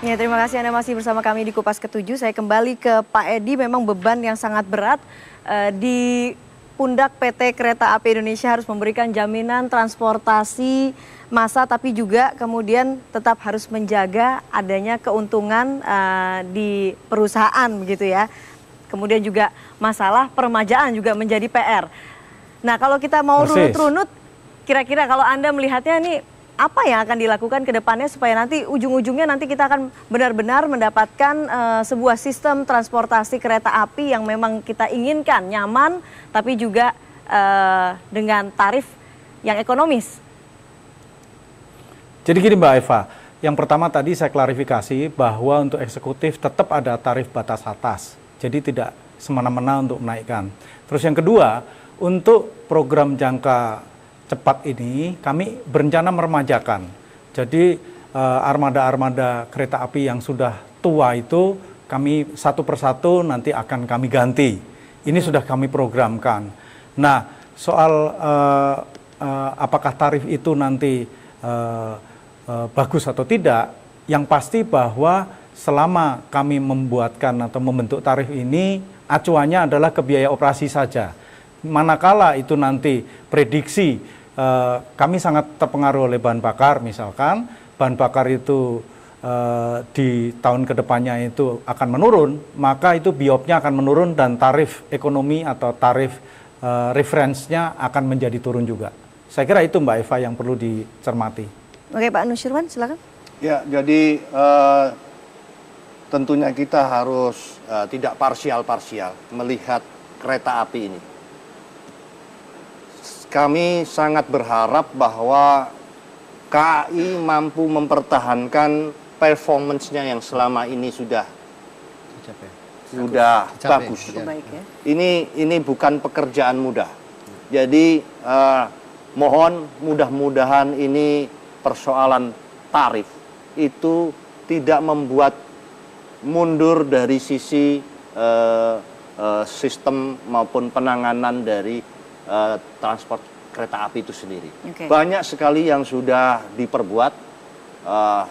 Ya, terima kasih Anda masih bersama kami di Kupas Ketujuh. Saya kembali ke Pak Edi, memang beban yang sangat berat di pundak PT Kereta Api Indonesia harus memberikan jaminan transportasi massa, tapi juga kemudian tetap harus menjaga adanya keuntungan di perusahaan begitu ya. Kemudian juga masalah peremajaan juga menjadi PR. Nah, kalau kita mau runut-runut, kira-kira kalau Anda melihatnya nih, apa yang akan dilakukan ke depannya supaya nanti ujung-ujungnya nanti kita akan benar-benar mendapatkan sebuah sistem transportasi kereta api yang memang kita inginkan, nyaman, tapi juga dengan tarif yang ekonomis. Jadi gini Mbak Eva, yang pertama tadi saya klarifikasi bahwa untuk eksekutif tetap ada tarif batas atas. Jadi tidak semena-mena untuk menaikkan. Terus yang kedua, untuk program jangka cepat ini kami berencana meremajakan. Jadi armada-armada kereta api yang sudah tua itu kami satu persatu nanti akan kami ganti. Ini sudah kami programkan. Nah, soal apakah tarif itu nanti bagus atau tidak, yang pasti bahwa selama kami membuatkan atau membentuk tarif ini, acuannya adalah ke biaya operasi saja. Manakala itu nanti prediksi kami sangat terpengaruh oleh bahan bakar, misalkan bahan bakar itu di tahun kedepannya itu akan menurun, maka itu biopnya akan menurun dan tarif ekonomi atau tarif referensinya akan menjadi turun juga. Saya kira itu Mbak Eva yang perlu dicermati. Oke Pak Nusirwan, silakan. Ya, jadi tentunya kita harus tidak parsial-parsial melihat kereta api ini. Kami sangat berharap bahwa KAI mampu mempertahankan performance-nya yang selama ini sudah bagus. Ini bukan pekerjaan mudah. Jadi mohon mudah-mudahan ini persoalan tarif itu tidak membuat mundur dari sisi sistem maupun penanganan dari transport kereta api itu sendiri. Banyak sekali yang sudah diperbuat,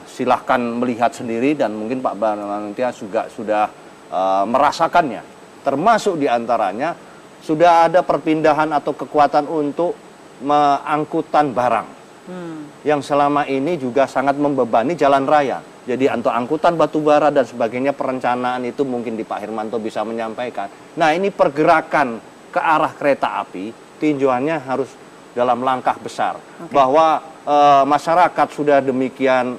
silahkan melihat sendiri dan mungkin Pak Barmantia juga sudah merasakannya. Termasuk diantaranya sudah ada perpindahan atau kekuatan untuk mengangkutan barang. Yang selama ini juga sangat membebani jalan raya. Jadi untuk angkutan batubara dan sebagainya perencanaan itu mungkin di Pak Hermanto bisa menyampaikan. Nah, ini pergerakan ke arah kereta api tinjauannya harus dalam langkah besar. Bahwa masyarakat sudah demikian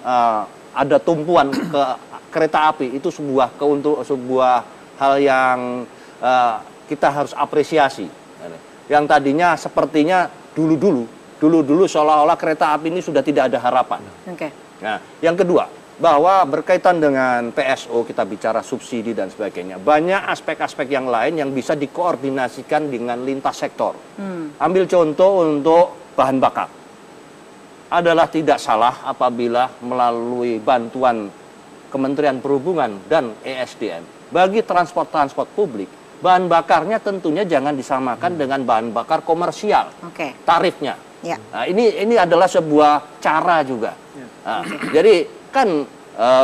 ada tumpuan ke kereta api, itu sebuah hal yang kita harus apresiasi. Yang tadinya sepertinya dulu seolah-olah kereta api ini sudah tidak ada harapan. Nah, yang kedua, bahwa berkaitan dengan PSO, kita bicara subsidi dan sebagainya, banyak aspek-aspek yang lain yang bisa dikoordinasikan dengan lintas sektor. Ambil contoh untuk bahan bakar. Adalah tidak salah apabila melalui bantuan Kementerian Perhubungan dan ESDM bagi transport publik, bahan bakarnya tentunya jangan disamakan dengan bahan bakar komersial. Tarifnya. Nah, ini adalah sebuah cara juga. Nah, jadi kan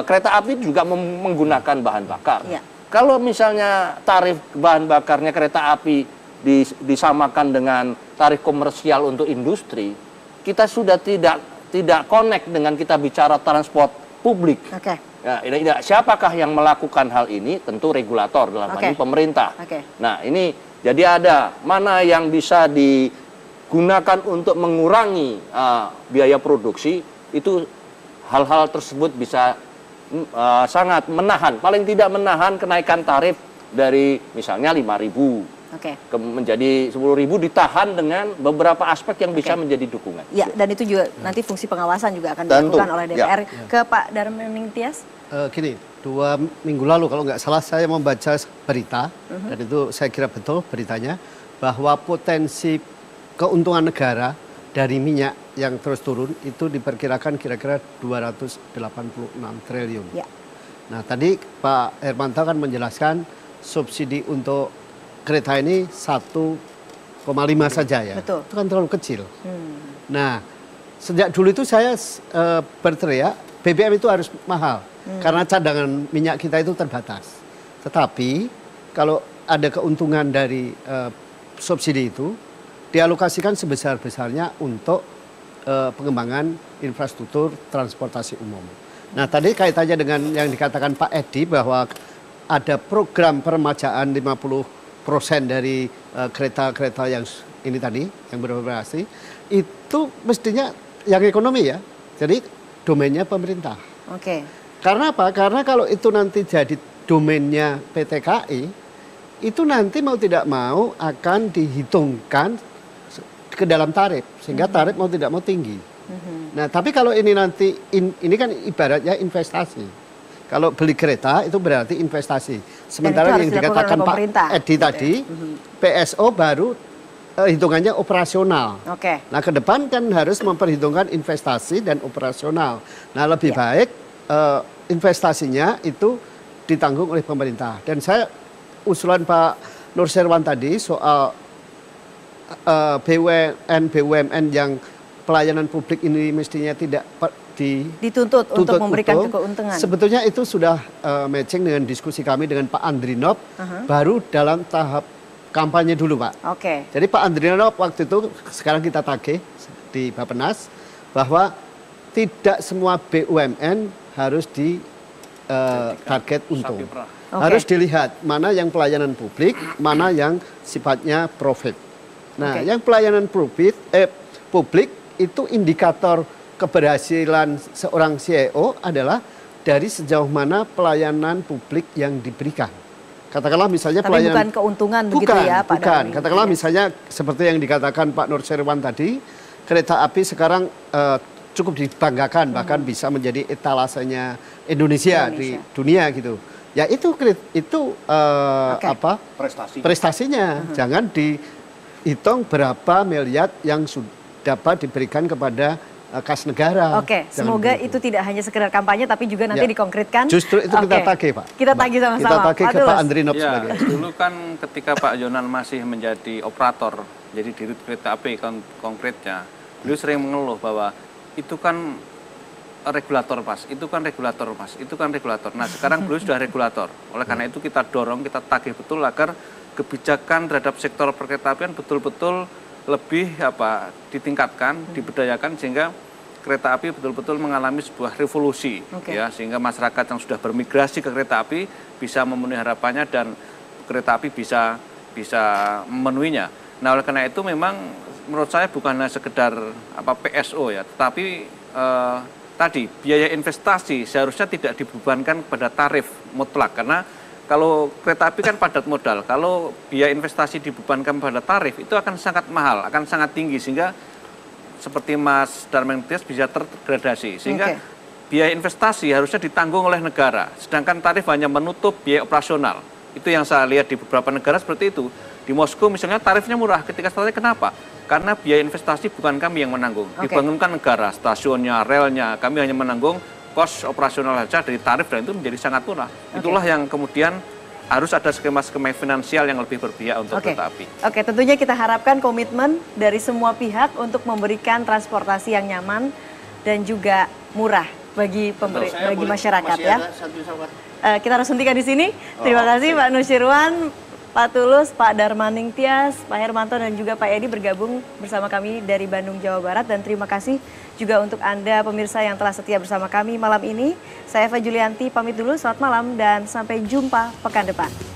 kereta api juga menggunakan bahan bakar. Kalau misalnya tarif bahan bakarnya kereta api disamakan dengan tarif komersial untuk industri, kita sudah tidak connect dengan kita bicara transport publik. Nah, siapakah yang melakukan hal ini? Tentu regulator, dalam hal ini pemerintah. Nah, ini jadi ada mana yang bisa digunakan untuk mengurangi biaya produksi, itu hal-hal tersebut bisa sangat menahan, paling tidak menahan kenaikan tarif dari misalnya 5.000 menjadi 10.000, ditahan dengan beberapa aspek yang bisa menjadi dukungan. Ya, dan itu juga nanti fungsi pengawasan juga akan dilakukan oleh DPR. Ke Pak Darmaning Tias. Gini, 2 minggu lalu kalau nggak salah saya membaca berita, dan itu saya kira betul beritanya, bahwa potensi keuntungan negara dari minyak yang terus turun itu diperkirakan kira-kira 286 triliun. Nah, tadi Pak Hermanto kan menjelaskan subsidi untuk kereta ini 1,5 saja ya. Itu kan terlalu kecil. Nah, sejak dulu itu saya berteriak BBM itu harus mahal karena cadangan minyak kita itu terbatas. Tetapi kalau ada keuntungan dari subsidi itu dialokasikan sebesar-besarnya untuk pengembangan infrastruktur transportasi umum. Nah, tadi kaitannya dengan yang dikatakan Pak Edi bahwa ada program peremajaan 50% dari kereta-kereta yang ini tadi yang beroperasi itu mestinya yang ekonomi ya. Jadi domainnya pemerintah. Oke. Karena apa? Karena kalau itu nanti jadi domainnya PT KAI, itu nanti mau tidak mau akan dihitungkan ke dalam tarif, sehingga tarif mau tidak mau tinggi. Nah, tapi kalau ini nanti, ini kan ibaratnya investasi. Kalau beli kereta itu berarti investasi. Sementara yang dikatakan Pak Edi tadi, PSO baru hitungannya operasional. Oke. Nah, ke depan kan harus memperhitungkan investasi dan operasional. Nah, lebih baik investasinya itu ditanggung oleh pemerintah. Dan saya usulan Pak Nursyirwan tadi soal BUMN yang pelayanan publik ini mestinya tidak dituntut untuk memberikan keuntungan. Sebetulnya itu sudah matching dengan diskusi kami dengan Pak Andrinov baru dalam tahap kampanye dulu, Pak. Oke. Jadi Pak Andrinov waktu itu sekarang kita tagih di Bappenas bahwa tidak semua BUMN harus di target untung. Harus dilihat mana yang pelayanan publik, mana yang sifatnya profit. Nah, yang pelayanan publik itu indikator keberhasilan seorang CEO adalah dari sejauh mana pelayanan publik yang diberikan. Katakanlah misalnya tapi pelayanan bukan keuntungan begitu ya Pak Bukan. Darmin. Katakanlah misalnya seperti yang dikatakan Pak Nursyirwan tadi, kereta api sekarang cukup dibanggakan bahkan bisa menjadi etalasenya Indonesia di dunia gitu. Ya itu apa? Prestasinya. Jangan dihitung berapa miliar yang dapat diberikan kepada kas negara. Oke, semoga itu tidak hanya sekedar kampanye tapi juga nanti dikonkretkan. Justru itu kita tagih, Pak. Kita tagih sama-sama. Kita tagih ke Pak Andrinov ya, sebagai. dulu kan ketika Pak Yonan masih menjadi operator, jadi dirut kereta api konkretnya, beliau sering mengeluh bahwa itu kan regulator Mas, itu kan regulator Mas, itu kan regulator. Nah sekarang beliau sudah regulator. Oleh karena itu kita dorong, kita tagih betul agar kebijakan terhadap sektor perkeretaapian betul-betul lebih ditingkatkan, diberdayakan sehingga kereta api betul-betul mengalami sebuah revolusi ya, sehingga masyarakat yang sudah bermigrasi ke kereta api bisa memenuhi harapannya dan kereta api bisa memenuhinya. Nah oleh karena itu memang menurut saya bukan hanya sekedar PSO ya, tetapi tadi biaya investasi seharusnya tidak dibebankan kepada tarif mutlak karena kalau kereta api kan padat modal, kalau biaya investasi dibebankan pada tarif itu akan sangat mahal, akan sangat tinggi sehingga seperti Mas Darmin bisa terdegradasi sehingga biaya investasi harusnya ditanggung oleh negara, sedangkan tarif hanya menutup biaya operasional. Itu yang saya lihat di beberapa negara seperti itu. Di Moskow misalnya tarifnya murah, ketika startnya kenapa? Karena biaya investasi bukan kami yang menanggung, dibangunkan negara, stasiunnya, relnya, kami hanya menanggung kos operasional saja dari tarif dan itu menjadi sangat murah. Itulah yang kemudian harus ada skema-skema finansial yang lebih berpihak untuk kereta api. Oke, tentunya kita harapkan komitmen dari semua pihak untuk memberikan transportasi yang nyaman dan juga murah bagi masyarakat ya. Kita harus hentikan di sini. Terima kasih Pak Nursyirwan, Pak Tulus, Pak Darmaning Tias, Pak Hermanto dan juga Pak Edi bergabung bersama kami dari Bandung, Jawa Barat. Dan terima kasih juga untuk Anda pemirsa yang telah setia bersama kami malam ini. Saya Eva Julianti pamit dulu, selamat malam dan sampai jumpa pekan depan.